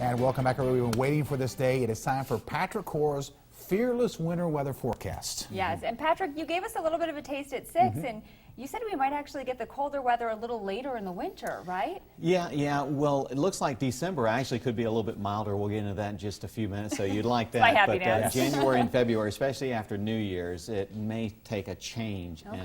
And welcome back, everybody. We've been waiting for this day. It is time for Patrick Corr's Fearless Winter Weather Forecast. Yes, and Patrick, you gave us a little bit of a taste at 6, and you said we might actually get the colder weather a little later in the winter, right? Yeah. Well, it looks like December actually could be a little bit milder. We'll get into that in just a few minutes, so you'd like that. But January and February, especially after New Year's, it may take a change. Okay.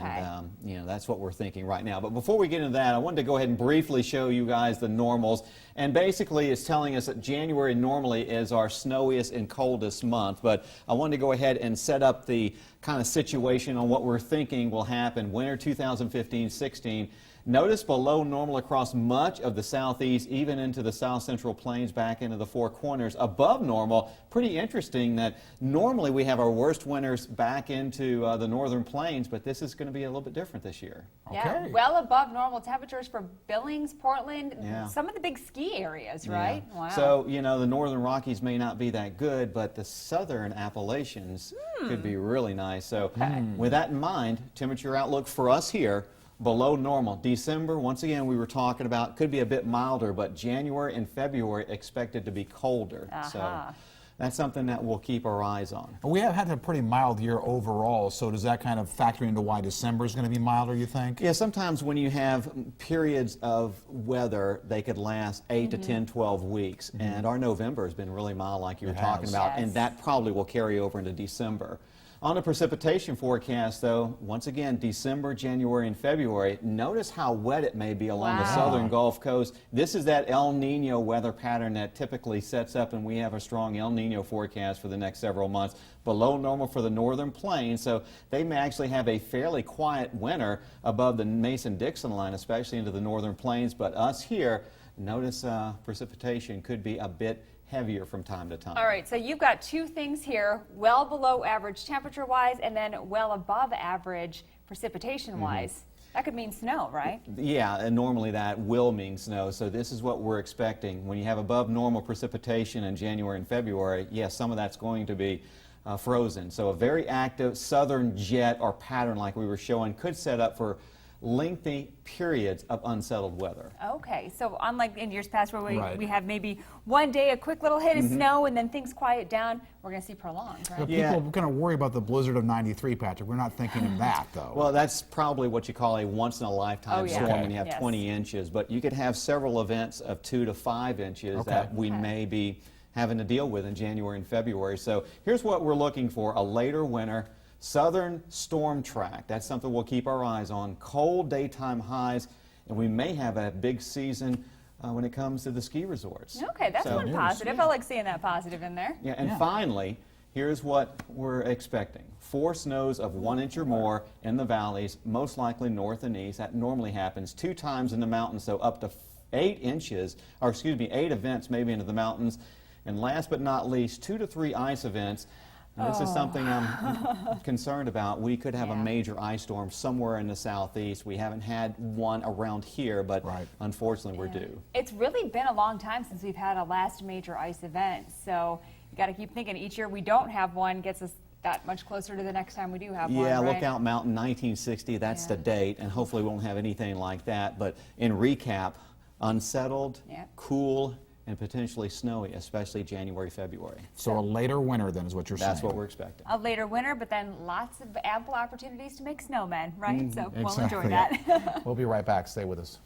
And that's what we're thinking right now. But before we get into that, I wanted to go ahead and briefly show you guys the normals. And basically, it's telling us that January normally is our snowiest and coldest month. But I wanted to go ahead and set up the kind of situation on what we're thinking will happen winter 2015-16. Notice below normal across much of the southeast, even into the south central plains, back into the Four Corners. Above normal, pretty interesting that normally we have our worst winters back into the northern plains, but this is going to be a little bit different this year. Yeah, well above normal temperatures for Billings, Portland, some of the big ski areas, right? Yeah. Wow. So, you know, the northern Rockies may not be that good, but the southern Appalachians could be really nice. So, with that in mind, temperature outlook for us here, below normal. December, once again, we were talking about, could be a bit milder, but January and February expected to be colder. So that's something that we'll keep our eyes on. We have had a pretty mild year overall, so does that kind of factor into why December is going to be milder, you think? Yeah, sometimes when you have periods of weather, they could last 8 to 10, 12 weeks. And our November has been really mild, like you were talking about, and that probably will carry over into December. On the precipitation forecast, though, once again, December, January, and February, notice how wet it may be along the southern Gulf Coast. This is that El Nino weather pattern that typically sets up, and we have a strong El Nino forecast for the next several months. Below normal for the northern plains, so they may actually have a fairly quiet winter above the Mason-Dixon line, especially into the northern plains. But us here, notice precipitation could be a bit heavier from time to time. All right, so you've got two things here, well below average temperature-wise and then well above average precipitation-wise. That could mean snow, right? Yeah, and normally that will mean snow, so this is what we're expecting. When you have above normal precipitation in January and February, yes, some of that's going to be frozen. So a very active southern jet or pattern like we were showing could set up for lengthy periods of unsettled weather. Okay, so unlike in years past where we have maybe one day a quick little hit of snow and then things quiet down, we're going to see prolonged, right? But people are going to worry about the blizzard of '93, Patrick. We're not thinking of that, though. Well, that's probably what you call a once-in-a-lifetime storm when you have 20 inches, but you could have several events of 2 to 5 inches that we may be having to deal with in January and February. So here's what we're looking for: a later winter. Southern storm track, that's something we'll keep our eyes on. Cold daytime highs, and we may have a big season when it comes to the ski resorts. Okay, that's one positive. I like seeing that positive in there. Yeah, and finally, here's what we're expecting. 4 snows of 1 inch or more in the valleys, most likely north and east. That normally happens 2 times in the mountains, so up to 8 inches, or excuse me, 8 events maybe into the mountains. And last but not least, 2 to 3 ice events. And this is something I'm concerned about. We could have a major ice storm somewhere in the southeast. We haven't had one around here, but unfortunately we're due. It's really been a long time since we've had a last major ice event, so you got to keep thinking each year we don't have one gets us that much closer to the next time we do have one. Yeah, Lookout Mountain 1960, that's the date, and hopefully we won't have anything like that. But in recap, unsettled, cool, and potentially snowy, especially January, February. So a later winter then is what you're saying. That's what we're expecting. A later winter, but then lots of ample opportunities to make snowmen, right? So we'll enjoy that. We'll be right back. Stay with us.